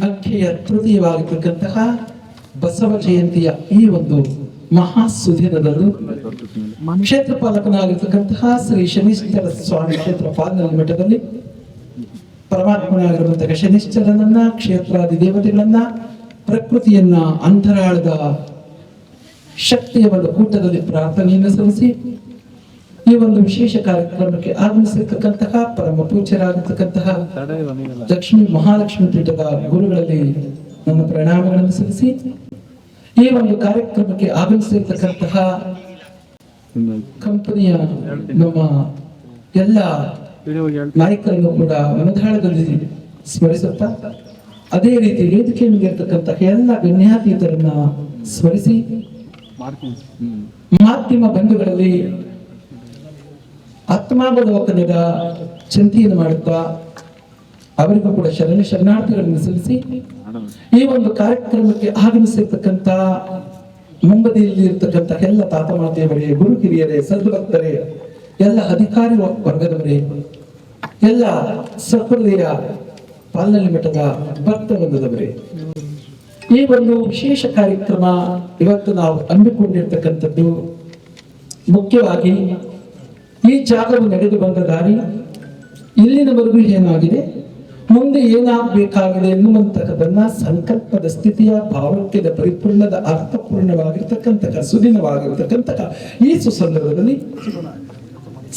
ಅಕ್ಷಯ ತೃತೀಯವಾಗಿರ್ತಕ್ಕಂತಹ ಬಸವ ಜಯಂತಿಯ ಈ ಒಂದು ಮಹಾ ಸುದಿನದಂದು ಕ್ಷೇತ್ರಪಾಲಕನಾಗಿರ್ತಕ್ಕಂತಹ ಶ್ರೀ ಶನಿಶ್ಚರ ಸ್ವಾಮಿ ಕ್ಷೇತ್ರ ಪಾಲನ ಮಠದಲ್ಲಿ ಪರಮಾತ್ಮನಾಗಿರುವಂತಹ ಶನಿಶ್ಚರನನ್ನ, ಕ್ಷೇತ್ರಾದಿ ದೇವತೆಗಳನ್ನ, ಪ್ರಕೃತಿಯನ್ನ, ಅಂತರಾಳದ ಶಕ್ತಿಯ ಒಂದು ಕೂಟದಲ್ಲಿ ಪ್ರಾರ್ಥನೆಯನ್ನು ಸಲ್ಲಿಸಿ ಈ ಒಂದು ವಿಶೇಷ ಕಾರ್ಯಕ್ರಮಕ್ಕೆ ಆಗಮಿಸಿರ್ತಕ್ಕಂತಹ ಪರಮ ಪೂಜ್ಯರಾಗಿರ್ತಕ್ಕಂತಹ ಲಕ್ಷ್ಮೀ ಮಹಾಲಕ್ಷ್ಮಿ ಪೀಠದ ಗುರುಗಳಲ್ಲಿ ನನ್ನ ಪ್ರಣಾಮಗಳನ್ನು ಸಲ್ಲಿಸಿ ಈ ಒಂದು ಕಾರ್ಯಕ್ರಮಕ್ಕೆ ಆಗಮಿಸಿರ್ತಕ್ಕಂತಹ ಕಂಪನಿಯ ನಮ್ಮ ಎಲ್ಲ ನಾಯಕರನ್ನು ಕೂಡ ಮನದಾಳದಲ್ಲಿ ಸ್ಮರಿಸುತ್ತಾ ಅದೇ ರೀತಿ ವೇದಿಕೆ ಇರ್ತಕ್ಕಂತಹ ಎಲ್ಲ ಗಣ್ಯಾತೀತರನ್ನ ಸ್ಮರಿಸಿ ಮಾಧ್ಯಮ ಬಂಧುಗಳಲ್ಲಿ ಆತ್ಮಾವಲೋಕನದ ಚಿಂತೆಯನ್ನು ಮಾಡುತ್ತಾ ಅವರಿಗೂ ಕೂಡ ಶರಣಾರ್ಥಿಗಳನ್ನು ಸಲ್ಲಿಸಿ ಈ ಒಂದು ಕಾರ್ಯಕ್ರಮಕ್ಕೆ ಆಗಮಿಸಿರ್ತಕ್ಕಂಥ ಮುಂಬದಿಯಲ್ಲಿ ಇರ್ತಕ್ಕಂಥ ಎಲ್ಲ ತಾತ ಮಾತೆಯವರೇ, ಗುರು ಹಿರಿಯರೇ, ಸದ್ಭಕ್ತರೇ, ಎಲ್ಲ ಅಧಿಕಾರಿ ವರ್ಗದವರೇ, ಎಲ್ಲ ಸಹೃದಯ ಪಾಲನೆ ಮಠದ ಭಕ್ತ ವೃಂದದವರೇ, ಈ ಒಂದು ವಿಶೇಷ ಕಾರ್ಯಕ್ರಮ ಇವತ್ತು ನಾವು ಹಮ್ಮಿಕೊಂಡಿರ್ತಕ್ಕಂಥದ್ದು ಮುಖ್ಯವಾಗಿ ಈ ಜಾಗವು ನಡೆದು ಬಂದ ದಾರಿ, ಇಲ್ಲಿನವರೆಗೂ ಏನಾಗಿದೆ, ಮುಂದೆ ಏನಾಗಬೇಕಾಗಿದೆ ಎನ್ನುವಂತಹದನ್ನ ಸಂಕಲ್ಪದ ಸ್ಥಿತಿಯ ಭಾವಕ್ಯದ ಪರಿಪೂರ್ಣದ ಅರ್ಥಪೂರ್ಣವಾಗಿರ್ತಕ್ಕಂತಹ ಸುದಿನವಾಗಿರ್ತಕ್ಕಂತಹ ಈ ಸುಸಂದರ್ಭದಲ್ಲಿ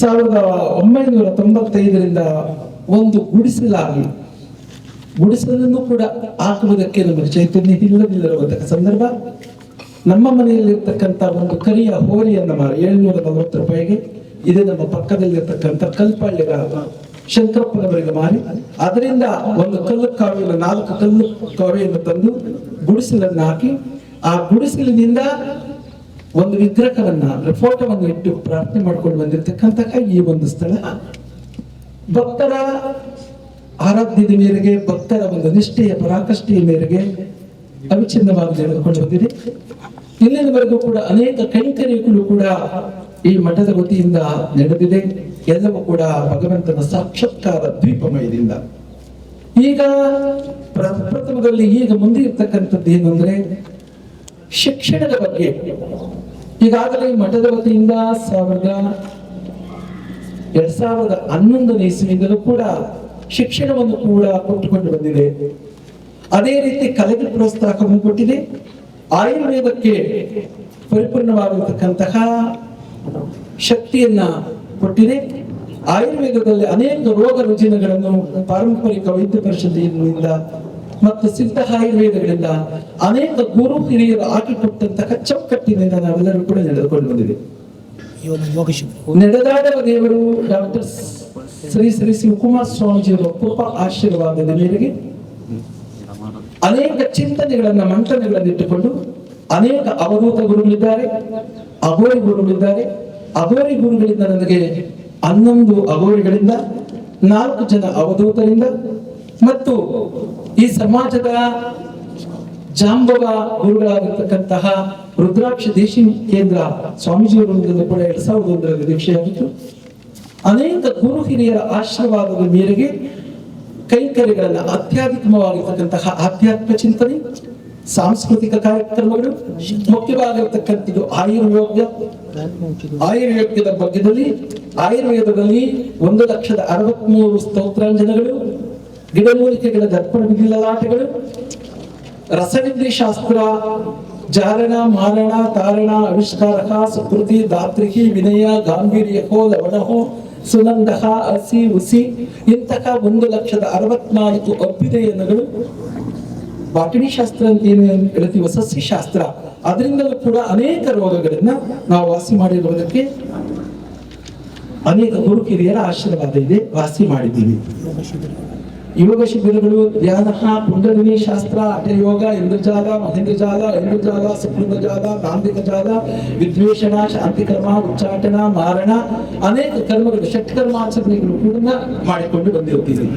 1995ರಿಂದ ಒಂದು ಗುಡಿಸಲನ್ನು ಕೂಡ ಹಾಕುವುದಕ್ಕೆ ನಮಗೆ ಚೈತನ್ಯ ಇಲ್ಲದಿರುವಂತಹ ಸಂದರ್ಭ. ನಮ್ಮ ಮನೆಯಲ್ಲಿರ್ತಕ್ಕಂಥ ಒಂದು ಕರಿಯ ಹೋರಿಯನ್ನ ಮಾರಿ 740 ರೂಪಾಯಿಗೆ, ಇದೇ ನಮ್ಮ ಪಕ್ಕದಲ್ಲಿರ್ತಕ್ಕಂಥ ಕಲ್ಪಳ್ಳಿಗ ಶಂಕರಪ್ಪನವರಿಗೆ ಮಾರಿ ಅದರಿಂದ ಒಂದು ಕಲ್ಲು ಕಾವಿನ 4 ಕಲ್ಲು ಕಾವೆಯನ್ನು ತಂದು ಗುಡಿಸಲನ್ನು ಹಾಕಿ ಆ ಗುಡಿಸಲಿನಿಂದ ಒಂದು ವಿಗ್ರಹವನ್ನ ಫೋಟೋವನ್ನು ಇಟ್ಟು ಪ್ರಾರ್ಥನೆ ಮಾಡ್ಕೊಂಡು ಬಂದಿರತಕ್ಕಂತಹ ಈ ಒಂದು ಸ್ಥಳ ಭಕ್ತರ ಆರಾಧ್ಯದ ಮೇರೆಗೆ, ಭಕ್ತರ ಒಂದು ನಿಷ್ಠೆಯ ಪರಾಕಷ್ಠೆಯ ಮೇರೆಗೆ ಅವಿಚ್ಛಿನ್ನವಾಗಿ ನಡೆದುಕೊಂಡು ಬಂದಿದೆ. ಇಲ್ಲಿನವರೆಗೂ ಕೂಡ ಅನೇಕ ಕೈಂಕರ್ಯಗಳು ಕೂಡ ಈ ಮಠದ ವತಿಯಿಂದ ನಡೆದಿದೆ. ಎಲ್ಲವೂ ಕೂಡ ಭಗವಂತನ ಸಾಕ್ಷಾತ್ಕಾರ ದ್ವೀಪಮಯದಿಂದ. ಈಗ ಪ್ರಥಮದಲ್ಲಿ ಈಗ ಮುಂದೆ ಇರ್ತಕ್ಕಂಥದ್ದು ಏನಂದ್ರೆ ಶಿಕ್ಷಣದ ಬಗ್ಗೆ. ಈಗಾಗಲೇ ಮಠದ ವತಿಯಿಂದ 2011ನೇ ಇಸ್ವಿಯಿಂದಲೂ ಕೂಡ ಶಿಕ್ಷಣವನ್ನು ಕೂಡ ಕೊಟ್ಟುಕೊಂಡು ಬಂದಿದೆ. ಅದೇ ರೀತಿ ಕಲೆಗೆ ಪ್ರೋತ್ಸಾಹವನ್ನು ಕೊಟ್ಟಿದೆ. ಆಯುರ್ವೇದಕ್ಕೆ ಪರಿಪೂರ್ಣವಾಗಿರತಕ್ಕಂತಹ ಶಕ್ತಿಯನ್ನ ಕೊಟ್ಟಿದೆ. ಆಯುರ್ವೇದದಲ್ಲಿ ಅನೇಕ ರೋಗ ರುಜಿನಗಳನ್ನು ಪಾರಂಪರಿಕ ವೈದ್ಯ ಪರಿಷತ್ತಿನಿಂದ ಮತ್ತು ಸಿದ್ಧ ಆಯುರ್ವೇದಗಳಿಂದ ಅನೇಕ ಗುರು ಹಿರಿಯರು ಹಾಕಿಕೊಟ್ಟಂತಹ ಚೌಕಟ್ಟಿನಿಂದ ನಾವೆಲ್ಲರೂ ಕೂಡ ನಡೆದುಕೊಂಡು ಬಂದಿದೆ. ನಡೆದಾಡುವ ದೇವರು ಡಾಕ್ಟರ್ ಶ್ರೀ ಶಿವಕುಮಾರ ಸ್ವಾಮೀಜಿಯವರ ಕೃಪಾ ಆಶೀರ್ವಾದದ ಮೇರೆಗೆ ಅನೇಕ ಚಿಂತನೆಗಳನ್ನ ಮಂಥನಗಳನ್ನು ಇಟ್ಟುಕೊಂಡು ಅನೇಕ ಅವಧೂತ ಗುರುಗಳಿದ್ದಾರೆ, ಅಘೋರಿ ಗುರುಗಳಿದ್ದಾರೆ. ಅಘೋರಿ ಗುರುಗಳಿಂದ ನನಗೆ 11 ಅಘೋರಿಗಳಿಂದ, 4 ಜನ ಅವಧೂತರಿಂದ ಮತ್ತು ಈ ಸಮಾಜದ ಜಾಂಬವ ಗುರುಗಳಾಗಿರ್ತಕ್ಕಂತಹ ರುದ್ರಾಕ್ಷ ದೇಶಿ ಕೇಂದ್ರ ಸ್ವಾಮೀಜಿಯವರಿಂದ ಕೂಡ 2001ರಲ್ಲಿ ದೀಕ್ಷೆಯಾಗಿತ್ತು. ಅನೇಕ ಗುರು ಹಿರಿಯರ ಆಶೀರ್ವಾದದ ಮೇರೆಗೆ ಕೈಂಕರ್ಯಗಳನ್ನ ಅತ್ಯಧಿಕವಾಗಿರ್ತಕ್ಕಂತಹ ಆಧ್ಯಾತ್ಮ ಚಿಂತನೆ, ಸಾಂಸ್ಕೃತಿಕ ಕಾರ್ಯಕ್ರಮಗಳು, ಮುಖ್ಯವಾಗಿರ್ತಕ್ಕಂಥದ್ದು ಆಯುರ್ವೇದದ ಬಗ್ಗೆದಲ್ಲಿ ಆಯುರ್ವೇದದಲ್ಲಿ 1,63 ಸ್ತೋತ್ರಾಂಜನಗಳು, ಗಿಡಮೂಲಿಕೆಗಳ ದರ್ಪಣ ವಿಧಿಲಾಟಗಳು, ರಸವಿದ್ಯೆ ಶಾಸ್ತ್ರ, ಜಾರಣ, ಮಾರಣ, ತಾರಣ, ಆವಿಷ್ಕಾರಕ, ಸುಕೃತಿ, ದಾತ್ರಿಕಿ, ವಿನಯ, ಗಾಂಭೀರ್ಯಕೋ, ಲವಣಹೋ, ಸುನಂದಹ, ಹಸಿ, ಹುಸಿ ಇಂತಹ 1,64 ಅಭ್ಯುದಯನಗಳು, ಬಾಟನಿ ಶಾಸ್ತ್ರ ಅಂತ ಏನು ಹೇಳ್ತೀವಿ, ಸಸ್ಯ ಶಾಸ್ತ್ರ, ಅದರಿಂದಲೂ ಕೂಡ ಅನೇಕ ರೋಗಗಳನ್ನ ನಾವು ವಾಸಿ ಮಾಡಿರುವುದಕ್ಕೆ ಅನೇಕ ಗುರು ಹಿರಿಯರ ಆಶೀರ್ವಾದ ಇದೆ. ವಾಸಿ ಮಾಡಿದ್ದೀವಿ. ಯೋಗ ಶಿಬಿರಗಳು, ಧ್ಯಾನ, ಕುಂಡಲಿನಿ ಶಾಸ್ತ್ರ, ಹಠಯೋಗ, ಇಂದ್ರಜಾಲ, ಮಹೇಂದ್ರಜಾಲ, ಇಂದ್ರಜಾಲ, ಸುಪ್ರಜಾಲ, ತಾಂತ್ರಿಕ ಜಾಲ, ವಿದ್ವೇಷಣ, ಶಾಂತಿಕರ್ಮ, ಉಚ್ಚಾಟನ, ಮಾರಣ, ಅನೇಕ ಕರ್ಮಗಳು, ಷಟ್ಕರ್ಮಾಚರಣೆಗಳು ಕೂಡ ಮಾಡಿಕೊಂಡು ಬಂದಿರುತ್ತೀವಿ.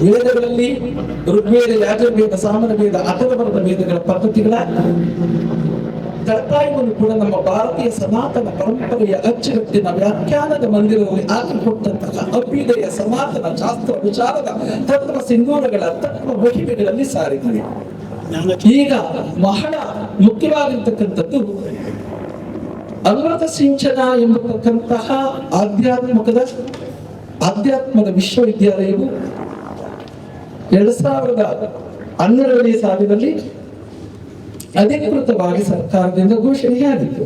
ವೇದಗಳಲ್ಲಿ ಋಗ್ವೇದ, ಯಾಜುರ್ವೇದ, ಸಾಮವೇದ, ಅಥರ್ವಣದ ವೇದಗಳ ಪದ್ಧತಿಗಳ ತಳಪಾಯವನ್ನು ಕೂಡ ನಮ್ಮ ಭಾರತೀಯ ಸನಾತನ ಪರಂಪರೆಯ ಅಚ್ಚುಕಟ್ಟಿನ ವ್ಯಾಖ್ಯಾನದ ಮಂದಿರದಲ್ಲಿ ಹಾಕಿಕೊಟ್ಟಂತಹ ಅಭ್ಯುದಯ ಸನಾತನ ಶಾಸ್ತ್ರ ವಿಚಾರದ ತತ್ವ ಸಿಂಧೂರಗಳ ತತ್ವ ಮಹಿಮೆಗಳಲ್ಲಿ ಸಾರಿದ್ದೀವಿ. ಈಗ ಬಹಳ ಮುಖ್ಯವಾಗಿರ್ತಕ್ಕಂಥದ್ದು ಅಮೃತ ಸಿಂಚನ ಎಂಬತಕ್ಕಂತಹ ಆಧ್ಯಾತ್ಮದ ವಿಶ್ವವಿದ್ಯಾಲಯವು 2012ನೇ ಸಾಲಿನಲ್ಲಿ ಅಧಿಕೃತವಾಗಿ ಸರ್ಕಾರದಿಂದ ಘೋಷಣೆಯಾಗಿತ್ತು.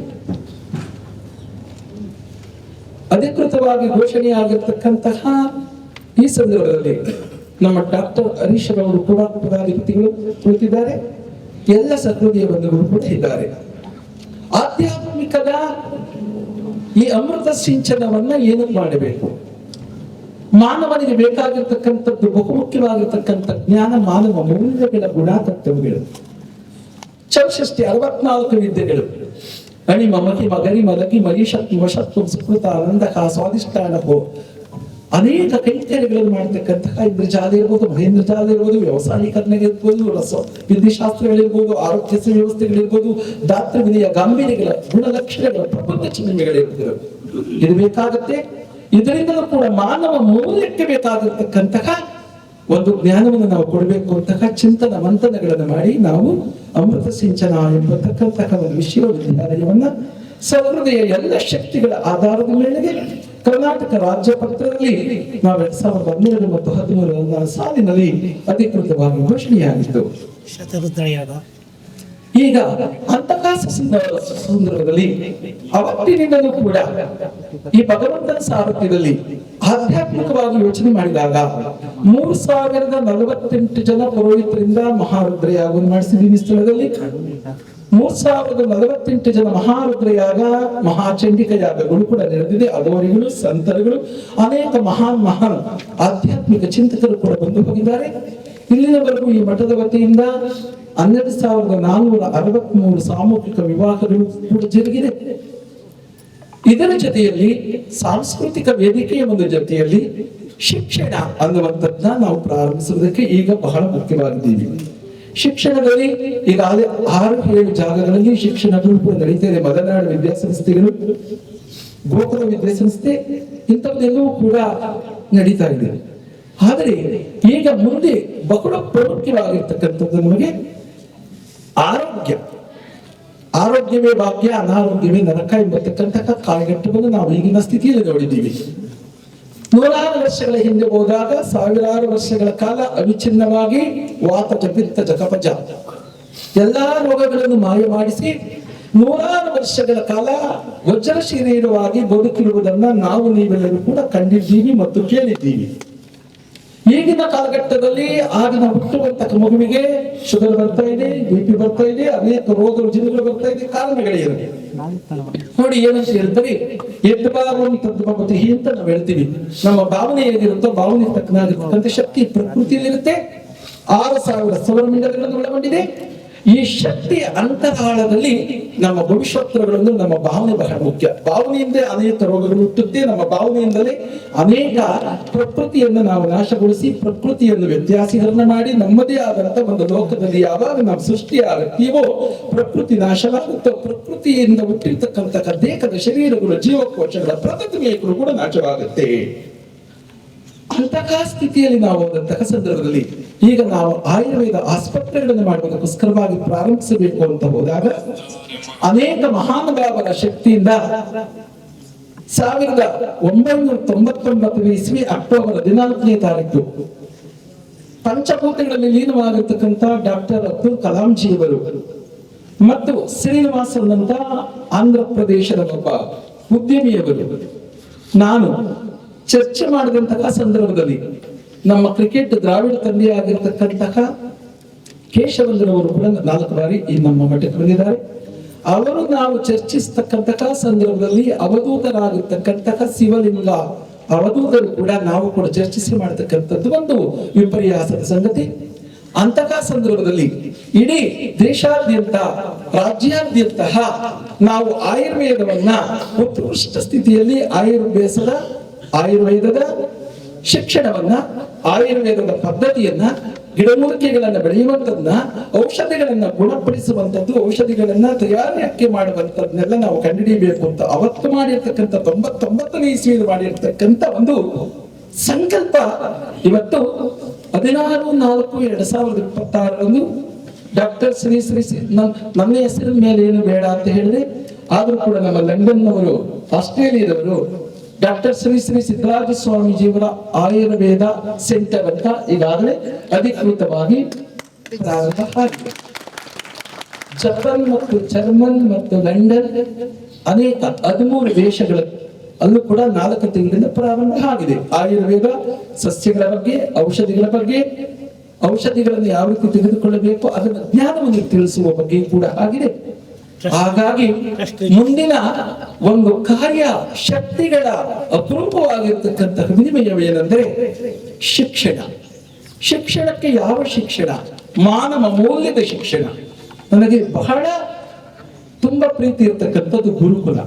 ಅಧಿಕೃತವಾಗಿ ಘೋಷಣೆಯಾಗಿರ್ತಕ್ಕಂತಹ ಈ ಸಂದರ್ಭದಲ್ಲಿ ನಮ್ಮ ಡಾಕ್ಟರ್ ಹರೀಶ್ ಅವರು ಕೂಡ ಪದಾಧಿಪತಿಗಳು ಕುಳಿತಿದ್ದಾರೆ, ಎಲ್ಲ ಸಹೃದಯ ಬಂಧುಗಳು ಕೂಡ ಇದ್ದಾರೆ. ಆಧ್ಯಾತ್ಮಿಕದ ಈ ಅಮೃತ ಸಿಂಚನವನ್ನ ಏನಕ್ಕೆ ಮಾಡಬೇಕು? ಮಾನವನಿಗೆ ಬೇಕಾಗಿರ್ತಕ್ಕಂಥದ್ದು ಬಹುಮುಖ್ಯವಾಗಿರ್ತಕ್ಕಂಥ ಜ್ಞಾನ, ಮಾನವ ಮೌಲ್ಯಗಳ ಗುಣತತ್ವಗಳು. ಚೌಷಷ್ಠಿ 64 ವಿದ್ಯೆಗಳು, ಅಣಿಮ ಮಹಿಮ ಗರಿಮ ಲಗಿಮ ಈಶತ್ವ ವಶತ್ವ ಸುಕೃತ ಆನಂದಕ ಸ್ವಾದಿಷ್ಟಾನಭೋ, ಅನೇಕ ಕೈಂಕರ್ಯಗಳನ್ನು ಮಾಡತಕ್ಕಂತಹ ಇಂದ್ರಜಾಲ ಇರ್ಬೋದು, ಮಹೇಂದ್ರಜಾಲ ಇರ್ಬೋದು, ವ್ಯವಸಾಯೀಕರಣ ಇರ್ಬೋದು, ವಿದ್ಯಾಶಾಸ್ತ್ರಗಳಿರ್ಬೋದು, ಆರೋಗ್ಯ ವ್ಯವಸ್ಥೆಗಳಿರ್ಬೋದು, ದಾತ್ರ ವಿನಯ ಗಾಂಭೀರ್ಯಗಳ ಗುಣಲಕ್ಷಣಗಳ ಪ್ರಬುದ್ಧ ಚಿಹ್ನೆಗಳಿರ್ಬೋದು. ಇದು ಬೇಕಾಗುತ್ತೆ. ಇದರಿಂದಲೂ ಕೂಡ ಮಾನವ ಮೌಲ್ಯಕ್ಕೆ ಬೇಕಾಗಿರ್ತಕ್ಕಂತಹ ಒಂದು ಜ್ಞಾನವನ್ನು ನಾವು ಕೊಡಬೇಕು ಅಂತಹ ಚಿಂತನ ಮಂಥನಗಳನ್ನು ಮಾಡಿ ನಾವು ಅಮೃತ ಸಿಂಚನ ಎಂಬತಕ್ಕಂತಹ ಒಂದು ವಿಶ್ವವಿದ್ಯಾಲಯವನ್ನ ಸಹೃದಯ ಎಲ್ಲ ಶಕ್ತಿಗಳ ಆಧಾರದ ಮೇಲೆಗೆ ಕರ್ನಾಟಕ ರಾಜ್ಯ ಪತ್ರದಲ್ಲಿ ನಾವು 2012 ಮತ್ತು 2013 ಸಾಲಿನಲ್ಲಿ ಅಧಿಕೃತವಾಗಿ ಘೋಷಣೆಯಾಗಿತ್ತು. ಈಗ ಅಂತಹ ಸಂದರ್ಭದಲ್ಲಿ ಅವತ್ತಿನಿಂದಲೂ ಕೂಡ ಈ ಭಗವಂತನ ಸಾರಥ್ಯದಲ್ಲಿ ಆಧ್ಯಾತ್ಮಿಕವಾಗಿ ಯೋಚನೆ ಮಾಡಿದಾಗ 3048 ಜನ ಪುರೋಹಿತರಿಂದ ಮಹಾರುದ್ರಯಾಗವನ್ನು ಮಾಡಿಸಿದ್ದೀವಿ. ಸ್ಥಳದಲ್ಲಿ 3048 ಜನ ಮಹಾರುದ್ರಯಾಗ, ಮಹಾಚಂಡಿಕ ಯಾಗಗಳು ಕೂಡ ನಡೆದಿದೆ. ಅಗೌರಿಗಳು, ಸಂತರುಗಳು, ಅನೇಕ ಮಹಾನ್ ಆಧ್ಯಾತ್ಮಿಕ ಚಿಂತಕರು ಕೂಡ ಬಂದು ಹೋಗಿದ್ದಾರೆ. ಇಲ್ಲಿನವರೆಗೂ ಈ ಮಠದ ವತಿಯಿಂದ 12,463 ಸಾಮೂಹಿಕ ವಿವಾಹಗಳು ಕೂಡ ಜರುಗಿದೆ. ಇದರ ಜೊತೆಯಲ್ಲಿ ಸಾಂಸ್ಕೃತಿಕ ವೇದಿಕೆಯ ಒಂದು ಜೊತೆಯಲ್ಲಿ ಶಿಕ್ಷಣ ಅನ್ನುವಂಥದ್ದನ್ನ ನಾವು ಪ್ರಾರಂಭಿಸುವುದಕ್ಕೆ ಈಗ ಬಹಳ ಮುಖ್ಯವಾಗಿದ್ದೀವಿ. ಶಿಕ್ಷಣದಲ್ಲಿ ಈಗಾಗಲೇ 6-7 ಜಾಗಗಳಲ್ಲಿ ಶಿಕ್ಷಣಗಳು ಕೂಡ ನಡೀತಾ ಇದೆ. ಮಲೆನಾಡು ವಿದ್ಯಾಸಂಸ್ಥೆಗಳು, ಗೋಕುಲ ವಿದ್ಯಾಸಂಸ್ಥೆ ಇಂಥದ್ದೆಲ್ಲವೂ ಕೂಡ ನಡೀತಾ ಇದೆ. ಆದರೆ ಈಗ ಮುಂದೆ ಬಹಳ ಪ್ರಮುಖವಾಗಿರ್ತಕ್ಕಂಥದ್ದು ನಮಗೆ ಆರೋಗ್ಯವೇ ಭಾಗ್ಯ, ಅನಾರೋಗ್ಯವೇ ನರಕ ಎಂಬತಕ್ಕಂತಹ ಕಾಲಘಟ್ಟವನ್ನು ನಾವು ಈಗಿನ ಸ್ಥಿತಿಯಲ್ಲಿ ನೋಡಿದ್ದೀವಿ. 100 ವರ್ಷಗಳ ಹಿಂದೆ ಹೋದಾಗ 1000 ವರ್ಷಗಳ ಕಾಲ ಅವಿಚ್ಛಿನ್ನವಾಗಿ ವಾತ ಜಪಿತ್ತ ಜಗಪಜ ಎಲ್ಲಾ ರೋಗಗಳನ್ನು ಮಾಯ ಮಾಡಿಸಿ 100 ವರ್ಷಗಳ ಕಾಲ ವಜ್ರ ಶರೀರವಾಗಿ ಬದುಕಿರುವುದನ್ನ ನಾವು ನೀವೆಲ್ಲರೂ ಕೂಡ ಕಂಡಿದ್ದೀವಿ ಮತ್ತು ಕೇಳಿದ್ದೀವಿ. ಈಗಿನ ಕಾಲಘಟ್ಟದಲ್ಲಿ ಆಗಿನ ಹುಟ್ಟುವಂತಹ ಮಗುವಿಗೆ ಶುಗರ್ ಬರ್ತಾ ಇದೆ, BP ಬರ್ತಾ ಇದೆ, ಅನೇಕ ರೋಗ ರುಜಿನಗಳು ಬರ್ತಾ ಇದೆ. ಕಾರಣಗಳೇನು ನೋಡಿ, ಏನಂತ ಹೇಳ್ತಾರೆ, ಎದ್ಬಾರುವಂತದ್ದು ಅಂತ ನಾವು ಹೇಳ್ತೀವಿ. ನಮ್ಮ ಭಾವನೆ ಹೇಗಿರುತ್ತೋ ಭಾವನೆ ತಕ್ಕನಾಗಿರ್ತಕ್ಕಂಥ ಶಕ್ತಿ ಪ್ರಕೃತಿಯಲ್ಲಿರುತ್ತೆ. 6000 ಸೌರಮಂಡಲಗಳನ್ನು ಒಳಗೊಂಡಿದೆ. ಈ ಶಕ್ತಿಯ ಅಂತರಾಳದಲ್ಲಿ ನಮ್ಮ ಭವಿಷ್ಯೋತ್ತರಗಳನ್ನು ನಮ್ಮ ಭಾವನೆ ಬಹಳ ಮುಖ್ಯ. ಭಾವನೆಯಿಂದ ಅನೇಕ ರೋಗಗಳು ಹುಟ್ಟುತ್ತೆ. ನಮ್ಮ ಭಾವನೆಯಿಂದಲೇ ಅನೇಕ ಪ್ರಕೃತಿಯನ್ನು ನಾವು ನಾಶಗೊಳಿಸಿ ಪ್ರಕೃತಿಯನ್ನು ವ್ಯತ್ಯಾಸೀಕರಣ ಮಾಡಿ ನಮ್ಮದೇ ಆದಂತ ಒಂದು ಲೋಕದಲ್ಲಿ ಯಾವಾಗ ನಾವು ಸೃಷ್ಟಿಯಾಗುತ್ತೀವೋ ಪ್ರಕೃತಿ ನಾಶವಾಗುತ್ತೋ, ಪ್ರಕೃತಿಯಿಂದ ಹುಟ್ಟಿರ್ತಕ್ಕಂತಹ ದೇಹದ ಶರೀರಗಳು, ಜೀವಕೋಶಗಳ ಪ್ರತಿಮೆಗಳು ಕೂಡ ನಾಶವಾಗುತ್ತೆ. ಅಂತಹ ಸ್ಥಿತಿಯಲ್ಲಿ ನಾವು ಹೋದಂತಹ ಸಂದರ್ಭದಲ್ಲಿ ಈಗ ನಾವು ಆಯುರ್ವೇದ ಆಸ್ಪತ್ರೆಗಳನ್ನು ಮಾಡುವುದಕ್ಕೋಸ್ಕರವಾಗಿ ಪ್ರಾರಂಭಿಸಬೇಕು ಅಂತ ಹೋದಾಗ ಅನೇಕ ಮಹಾನುಭಾವರ ಶಕ್ತಿಯಿಂದ 1999 ಇಸ್ವಿ ಅಕ್ಟೋಬರ್ 14ನೇ ತಾರೀಕು ಪಂಚಭೂತಗಳಲ್ಲಿ ಲೀನವಾಗಿರ್ತಕ್ಕಂಥ ಡಾಕ್ಟರ್ ಅಬ್ದುಲ್ ಕಲಾಂ ಜಿಯವರು ಮತ್ತು ಶ್ರೀನಿವಾಸನ್ ಅಂತ ಆಂಧ್ರ ಪ್ರದೇಶದ ಒಬ್ಬ ಉದ್ಯಮಿಯವರು ನಾನು ಚರ್ಚೆ ಮಾಡಿದಂತಹ ಸಂದರ್ಭದಲ್ಲಿ ನಮ್ಮ ಕ್ರಿಕೆಟ್ ದ್ರಾವಿಡ ತಂದೆ ಆಗಿರ್ತಕ್ಕಂತಹ ಕೇಶವಂತರವರು ಕೂಡ 4 ಬಾರಿ ಈ ನಮ್ಮ ಮಠಕ್ಕೆ ಬಂದಿದ್ದಾರೆ. ಅವರು ನಾವು ಚರ್ಚಿಸತಕ್ಕಂತಹ ಸಂದರ್ಭದಲ್ಲಿ ಅವಧೂತರಾಗಿರ್ತಕ್ಕಂತಹ ಶಿವಲಿಂಗ ಅವಧೂತರು ಕೂಡ ನಾವು ಕೂಡ ಚರ್ಚಿಸಿ ಮಾಡತಕ್ಕಂಥದ್ದು ಒಂದು ವಿಪರ್ಯಾಸದ ಸಂಗತಿ. ಅಂತಹ ಸಂದರ್ಭದಲ್ಲಿ ಇಡೀ ದೇಶಾದ್ಯಂತ ರಾಜ್ಯಾದ್ಯಂತ ನಾವು ಆಯುರ್ವೇದವನ್ನ ಉತ್ಕೃಷ್ಟ ಸ್ಥಿತಿಯಲ್ಲಿ ಆಯುರ್ವೇದದ ಶಿಕ್ಷಣವನ್ನ, ಆಯುರ್ವೇದದ ಪದ್ಧತಿಯನ್ನ ಗಿಡಮೂಲಿಕೆಗಳನ್ನ ಬೆಳೆಯುವಂಥದ್ದನ್ನ, ಔಷಧಿಗಳನ್ನ ಗುಣಪಡಿಸುವಂಥದ್ದು, ಔಷಧಿಗಳನ್ನ ತಯಾರಿಕೆ ಮಾಡುವಂಥದ್ದನ್ನೆಲ್ಲ ನಾವು ಕಂಡುಹಿಡಿಯಬೇಕು ಅಂತ ಅವತ್ತು ಮಾಡಿರ್ತಕ್ಕಂಥ 99ನೇ ಇಸ್ವಿಯಲ್ಲಿ ಮಾಡಿರ್ತಕ್ಕಂಥ ಒಂದು ಸಂಕಲ್ಪ ಇವತ್ತು 16/4/2026 ಡಾಕ್ಟರ್ ಶ್ರೀ ನನ್ನ ಹೆಸರಿನ ಮೇಲೆ ಏನು ಬೇಡ ಅಂತ ಹೇಳಿದ್ರೆ, ಆದ್ರೂ ಕೂಡ ನಮ್ಮ ಲಂಡನ್ನವರು, ಆಸ್ಟ್ರೇಲಿಯಾದವರು ಡಾಕ್ಟರ್ ಶ್ರೀ ಸಿದ್ದರಾಜ ಸ್ವಾಮೀಜಿಯವರ ಆಯುರ್ವೇದ ಸೆಂಟರ್ ಅಂತ ಈಗಾಗಲೇ ಅಧಿಕೃತವಾಗಿ ಪ್ರಾರಂಭ ಆಗಿದೆ. ಜಪಾನ್ ಮತ್ತು ಜರ್ಮನ್ ಮತ್ತು ಲಂಡನ್ ಅನೇಕ 13 ದೇಶಗಳ ಅಲ್ಲೂ ಕೂಡ 4 ತಿಂಗಳಿಂದ ಪ್ರಾರಂಭ ಆಗಿದೆ. ಆಯುರ್ವೇದ ಸಸ್ಯಗಳ ಬಗ್ಗೆ, ಔಷಧಿಗಳ ಬಗ್ಗೆ, ಔಷಧಿಗಳನ್ನು ಯಾವ ರೀತಿ ತೆಗೆದುಕೊಳ್ಳಬೇಕು ಅದರ ಜ್ಞಾನವನ್ನು ತಿಳಿಸುವ ಬಗ್ಗೆ ಕೂಡ ಆಗಿದೆ. ಹಾಗಾಗಿ ಮುಂದಿನ ಒಂದು ಕಾರ್ಯ ಶಕ್ತಿಗಳ ಅಪರೂಪವಾಗಿರ್ತಕ್ಕಂತಹ ವಿನಿಮಯವೇನೆಂದರೆ ಶಿಕ್ಷಣ. ಶಿಕ್ಷಣಕ್ಕೆ ಯಾವ ಶಿಕ್ಷಣ? ಮಾನವ ಮೌಲ್ಯದ ಶಿಕ್ಷಣ. ನನಗೆ ಬಹಳ ತುಂಬಾ ಪ್ರೀತಿ ಇರ್ತಕ್ಕಂಥದ್ದು ಗುರುಕುಲ.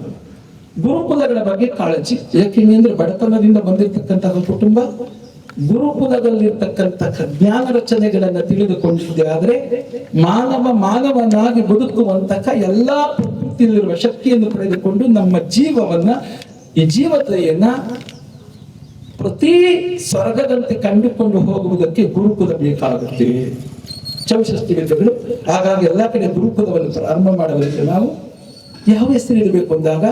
ಗುರುಕುಲಗಳ ಬಗ್ಗೆ ಕಾಳಜಿ. ಯಾಕೆಂದ್ರೆ ಬಡತನದಿಂದ ಬಂದಿರತಕ್ಕಂತಹ ಕುಟುಂಬ ಗುರುಕುಲದಲ್ಲಿರ್ತಕ್ಕಂತಹ ಜ್ಞಾನ ರಚನೆಗಳನ್ನ ತಿಳಿದುಕೊಂಡಿದ್ದೆ ಆದ್ರೆ ಮಾನವನಾಗಿ ಬದುಕುವಂತಹ ಎಲ್ಲಾ ಪ್ರಕೃತಿಯಲ್ಲಿರುವ ಶಕ್ತಿಯನ್ನು ಪಡೆದುಕೊಂಡು ನಮ್ಮ ಜೀವವನ್ನ, ಈ ಜೀವತೆಯನ್ನ ಪ್ರತಿ ಸ್ವರ್ಗದಂತೆ ಕಂಡುಕೊಂಡು ಹೋಗುವುದಕ್ಕೆ ಗುರುಕುಲ ಬೇಕಾಗುತ್ತದೆ. ಚೌಷಷ್ಠಿ ವಿದ್ಯೆಗಳು. ಹಾಗಾಗಿ ಎಲ್ಲಾ ಕಡೆ ಗುರುಕುಲವನ್ನು ಪ್ರಾರಂಭ ಮಾಡುವುದಕ್ಕೆ ನಾವು ಯಾವ ಹೆಸರಿಡಬೇಕು ಅಂದಾಗ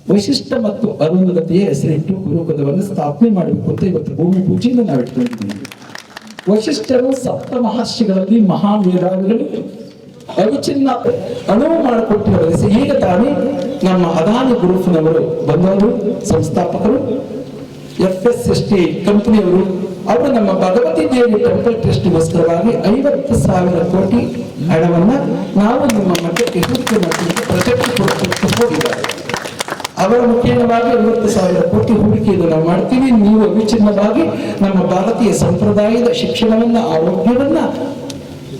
ವೈಶಿಷ್ಟ್ಯ ಮತ್ತು ಅರುಂಧತಿಯ ಹೆಸರಿಟ್ಟು ಗುರುಕುಲವನ್ನು ಸ್ಥಾಪನೆ ಮಾಡಬೇಕು ಅಂತ ಇವತ್ತು ಭೂಮಿ ಪೂಜೆಯನ್ನು ನಾವು ಇಟ್ಕೊಂಡಿದ್ದೀವಿ. ವೈಶಿಷ್ಟ್ಯರು ಸಪ್ತ ಮಹರ್ಷಿಗಳಲ್ಲಿ ಮಹಾಮೇಧಾವಿಗಳು ಅವಿಚ್ಛಿನ್ನ ಅನುವು ಮಾಡಿಕೊಟ್ಟಿರುವ ಈಗ ತಾನೇ ನಮ್ಮ ಅದಾನಿ ಗ್ರೂಪ್ನವರು ಬಂದವರು, ಸಂಸ್ಥಾಪಕರು, FSST ಕಂಪನಿಯವರು, ಅವರು ನಮ್ಮ ಭಗವತಿ ದೇವಿ ಟೆಂಪಲ್ ಟ್ರಸ್ಟ್ಗೋಸ್ಕರವಾಗಿ 50,000 ಕೋಟಿ ಹಣವನ್ನ ನಾವು ನಿಮ್ಮ ಮಠಕ್ಕೆ ಹೂಡಿಕೆ ಮಾಡಲಿಕ್ಕೆ ಪ್ರಾಜೆಕ್ಟ್ ಕೊಟ್ಟು ಹೋಗಿದ್ದಾರೆ. ಅವರ ಮುಖೇನವಾಗಿ 50,000 ಕೋಟಿ ಹೂಡಿಕೆಯನ್ನು ನಾವು ಮಾಡ್ತೀವಿ. ನೀವು ಅವಿಚ್ಛಿನ್ನವಾಗಿ ನಮ್ಮ ಭಾರತೀಯ ಸಂಪ್ರದಾಯದ ಶಿಕ್ಷಣವನ್ನ, ಆರೋಗ್ಯವನ್ನ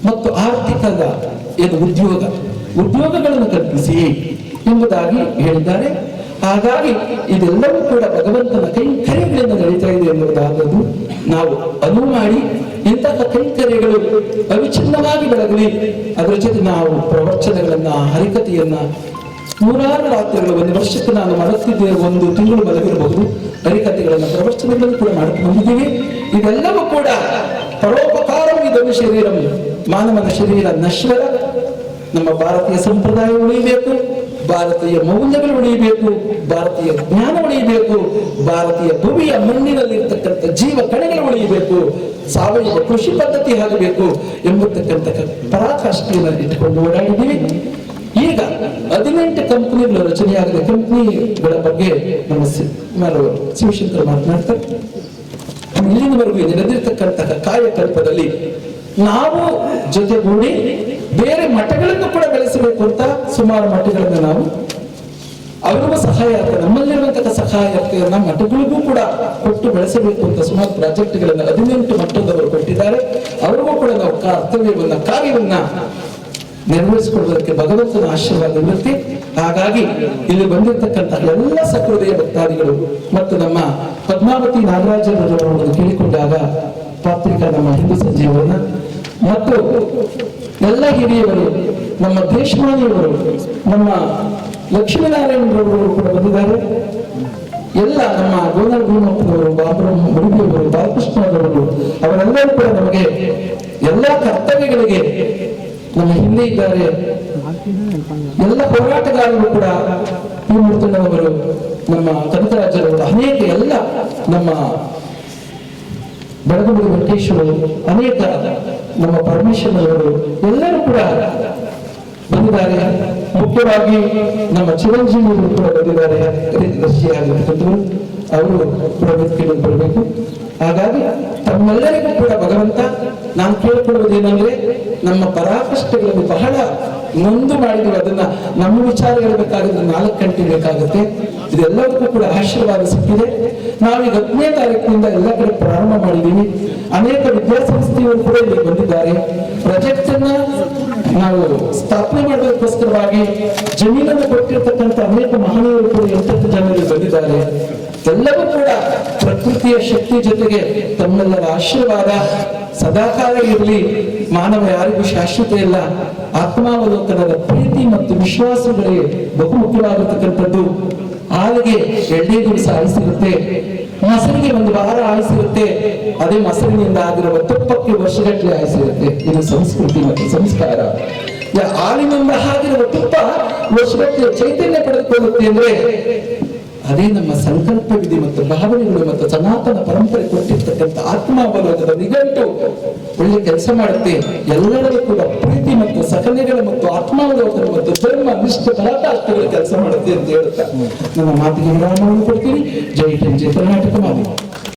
ಮತ್ತು ಆರ್ಥಿಕದ ಉದ್ಯೋಗಗಳನ್ನು ಕಲ್ಪಿಸಿ ಎಂಬುದಾಗಿ ಹೇಳಿದ್ದಾರೆ. ಹಾಗಾಗಿ ಇದೆಲ್ಲವೂ ಕೂಡ ಭಗವಂತನ ಕೈಂಕರ್ಯಗಳಿಂದ ನಡೀತಾ ಇದೆ ಎನ್ನುವುದಾದದ್ದು ನಾವು ಅನುವು ಮಾಡಿ ಇಂತಹ ಕೈಂಕರ್ಯಗಳು ಅವಿಚ್ಛಿನ್ನವಾಗಿ ಬೆಳಗಲಿ. ಅದರ ಜೊತೆ ನಾವು ಪ್ರವಚನಗಳನ್ನ, ಹರಿಕತೆಯನ್ನ 100 ರಾತ್ರಿಗಳು, 1 ವರ್ಷಕ್ಕೆ ನಾನು ಮಾಡುತ್ತಿದ್ದೆ, 1 ತಿಂಗಳು ಮಲಗಿರಬಹುದು, ಹರಿಕತೆಗಳನ್ನ, ಪ್ರವಚನಗಳನ್ನು ಕೂಡ ಮಾಡ್ಕೊಂಡು ಬಂದಿದ್ದೀವಿ. ಇದೆಲ್ಲವೂ ಕೂಡ ಪರೋಪಕಾರಂ ಇದನ್ನು ಶರೀರಂ, ಮಾನವನ ಶರೀರ ನಶ್ವರ. ನಮ್ಮ ಭಾರತೀಯ ಸಂಪ್ರದಾಯ ಉಳಿಯಬೇಕು, ಭಾರತೀಯ ಮೌಲ್ಯಗಳು ಉಳಿಯಬೇಕು, ಭಾರತೀಯ ಜ್ಞಾನ ಉಳಿಯಬೇಕು, ಭಾರತೀಯ ಭೂಮಿಯ ಮಣ್ಣಿನಲ್ಲಿರ್ತಕ್ಕಂಥ ಜೀವ ಕಣಗಳು ಉಳಿಯಬೇಕು, ಸಾವಯವ ಕೃಷಿ ಪದ್ಧತಿ ಆಗಬೇಕು ಎಂಬತಕ್ಕಂಥ ಪರಾಕಾಷ್ಠೆಯನ್ನು ಇಟ್ಟುಕೊಂಡು ಓಡಾಡಿದ್ದೀವಿ. ಈಗ 18 ಕಂಪನಿಗಳು ರಚನೆಯಾಗಿದೆ. ಕಂಪನಿಗಳ ಬಗ್ಗೆ ನಮ್ಮ ಶಿವಶಂಕರ್ ಮಾತನಾಡ್ತಾರೆ. ಇಲ್ಲಿನವರೆಗೂ ನಡೆದಿರ್ತಕ್ಕಂತಹ ಕಾಯಕಲ್ಪದಲ್ಲಿ ನಾವು ಜೊತೆಗೂಡಿ ಬೇರೆ ಮಠಗಳನ್ನು ಕೂಡ ಬೆಳೆಸಬೇಕು ಅಂತ ಸುಮಾರು ಮಠಗಳನ್ನು ನಾವು ಅವರಿಗೂ ಸಹಾಯ ಆಗ್ತದೆ, ನಮ್ಮಲ್ಲಿರುವಂತಹ ಸಹಾಯತೆಯನ್ನ ಮಠಗಳಿಗೂ ಕೂಡ ಕೊಟ್ಟು ಬೆಳೆಸಬೇಕು ಅಂತ ಸುಮಾರು ಪ್ರಾಜೆಕ್ಟ್ಗಳನ್ನ 18 ಮಟ್ಟದವರು ಕೊಟ್ಟಿದ್ದಾರೆ. ಅವರಿಗೂ ಕೂಡ ನಾವು ಕರ್ತವ್ಯವನ್ನ, ಕಾರ್ಯವನ್ನ ನೆರವೇರಿಸಿಕೊಳ್ಳುವುದಕ್ಕೆ ಭಗವಂತನ ಆಶೀರ್ವಾದ ಇರುತ್ತೆ. ಹಾಗಾಗಿ ಇಲ್ಲಿ ಬಂದಿರತಕ್ಕಂತಹ ಎಲ್ಲ ಸಹೃದಯ ಭಕ್ತಾದಿಗಳು ಮತ್ತು ನಮ್ಮ ಪದ್ಮಾವತಿ ನಾಗರಾಜರನ್ನು ಕೇಳಿಕೊಂಡಾಗ ಪಾತ್ರಿಕಾ ನಮ್ಮ ಹಿಂದೂ ಸಂಜೀವನ ಮತ್ತು ಎಲ್ಲ ಹಿರಿಯವರು, ನಮ್ಮ ದೇಶಮಾನಿಯವರು, ನಮ್ಮ ಲಕ್ಷ್ಮೀನಾರಾಯಣರವರು ಕೂಡ ಬಂದಿದ್ದಾರೆ. ಎಲ್ಲ ನಮ್ಮ ಗೋನಲ್ ಭೀಮಪ್ಪನವರು, ಬಾಬುರಾಮ್ ಮುರುಗಿಯವರು, ಬಾಲಕೃಷ್ಣರವರು, ಅವರೆಲ್ಲರೂ ಕೂಡ ನಮಗೆ ಎಲ್ಲ ಕರ್ತವ್ಯಗಳಿಗೆ ನಮ್ಮ ಹಿಂದೆ ಇದ್ದಾರೆ. ಎಲ್ಲ ಹೋರಾಟಗಾರರು ಕೂಡ ಪಿ ಮೂರ್ತಣ್ಣವರು, ನಮ್ಮ ಕನಕರಾಜರವರು, ಅನೇಕ ಎಲ್ಲ ನಮ್ಮ ಬೆಳಗುಂಡಿ ವೆಂಕಟೇಶ್ವರು, ಅನೇಕ ನಮ್ಮ ಪರಮೇಶ್ವರವರು ಎಲ್ಲರೂ ಕೂಡ ಬಂದಿದ್ದಾರೆ. ಮುಖ್ಯವಾಗಿ ನಮ್ಮ ಚಿರಂಜೀವಿಯವರು ಕೂಡ ಬಂದಿದ್ದಾರೆ, ದರ್ಶಿಯಾಗಿರ್ತಕ್ಕಂಥವರು, ಅವರು ಕೂಡ ವೇದಿಕೆಯಲ್ಲಿ ಬರಬೇಕು. ಹಾಗಾಗಿ ತಮ್ಮೆಲ್ಲರಿಗೂ ಕೂಡ ಭಗವಂತ ನಾನು ಕೇಳಿಕೊಳ್ಳುವುದೇನೆಂದ್ರೆ, ನಮ್ಮ ಪರಾಕಷ್ಟಗಳನ್ನು ಬಹಳ ನೊಂದು ಮಾಡಿದೀವಿ, ಅದನ್ನ ನಮ್ಮ ವಿಚಾರ ಹೇಳ್ಬೇಕಾಗಿದ್ರೆ 4 ಗಂಟೆ ಬೇಕಾಗುತ್ತೆ. ಇದೆಲ್ಲದಕ್ಕೂ ಕೂಡ ಆಶೀರ್ವಾದ ಸಿಕ್ಕಿದೆ. ನಾವೀಗ 10ನೇ ತಾರೀಕಿನಿಂದ ಎಲ್ಲ ಕಡೆ ಪ್ರಾರಂಭ ಮಾಡಿದ್ದೀವಿ. ಅನೇಕ ವಿದ್ಯಾಸಂಸ್ಥೆಯವರು ಕೂಡ ಇಲ್ಲಿ ಬಂದಿದ್ದಾರೆ. ಪ್ರಾಜೆಕ್ಟ್ ಅನ್ನ ನಾವು ಸ್ಥಾಪನೆ ಮಾಡೋದಕ್ಕೋಸ್ಕರವಾಗಿ ಜಮೀನನ್ನು ಕೊಟ್ಟಿರ್ತಕ್ಕಂಥ ಅನೇಕ ಮಹನೀಯರು ಕೂಡ 8 ಜನ ಬಂದಿದ್ದಾರೆ. ಎಲ್ಲವೂ ಕೂಡ ಪ್ರಕೃತಿಯ ಶಕ್ತಿ ಜೊತೆಗೆ ತಮ್ಮೆಲ್ಲರ ಆಶೀರ್ವಾದ ಸದಾಕಾಲ ಇರಲಿ. ಮಾನವ ಯಾರಿಗೂ ಶಾಶ್ವತ ಇಲ್ಲ. ಆತ್ಮಾವಲೋಕನದ ಪ್ರೀತಿ ಮತ್ತು ವಿಶ್ವಾಸಗಳೇ ಬಹುಮುಖ್ಯವಾಗಿರ್ತಕ್ಕಂಥದ್ದು. ಹಾಲಿಗೆ ಎಳ್ಳೆ ದಿವಸ ಆಯಿಸಿರುತ್ತೆ, ಮೊಸರಿಗೆ ಒಂದು ವಾರ ಆಯಿಸಿರುತ್ತೆ, ಅದೇ ಮೊಸರಿನಿಂದ ಆಗಿರುವ ತುಪ್ಪಕ್ಕೆ ವರ್ಷಗಟ್ಟಲೆ ಆಯಿಸಿರುತ್ತೆ. ಇದು ಸಂಸ್ಕೃತಿ ಮತ್ತು ಸಂಸ್ಕಾರ. ಹಾಲಿನಿಂದ ಆಗಿರುವ ತುಪ್ಪ ವರ್ಷಗಟ್ಟಲೆ ಚೈತನ್ಯ ಪಡೆದುಕೊಳ್ಳುತ್ತೆ ಅಂದ್ರೆ ಅದೇ ನಮ್ಮ ಸಂಕಲ್ಪ ವಿಧಿ ಮತ್ತು ಭಾವನೆಗಳು ಮತ್ತು ಸನಾತನ ಪರಂಪರೆ ಕೊಟ್ಟಿರ್ತಕ್ಕಂಥ ಆತ್ಮಾವಲೋಕದ ನಿಘಂಟು ಒಳ್ಳೆ ಕೆಲಸ ಮಾಡುತ್ತೆ. ಎಲ್ಲರಿಗೂ ಕೂಡ ಪ್ರೀತಿ ಮತ್ತು ಸಕಲೆಗಳ ಮತ್ತು ಆತ್ಮಾವಲೋಕನ ಮತ್ತು ಧರ್ಮ ನಿಷ್ಠ ಪರಾಕಾಷ್ಠಗಳ ಕೆಲಸ ಮಾಡುತ್ತೆ ಅಂತ ಹೇಳ್ತಾ ನನ್ನ ಮಾತಿಗೆ ವಿರಾಮವನ್ನು ಕೊಡ್ತೀನಿ. ಜೈ ಹಿಂದ್, ಜೈ ಕರ್ನಾಟಕ ಮಾತು.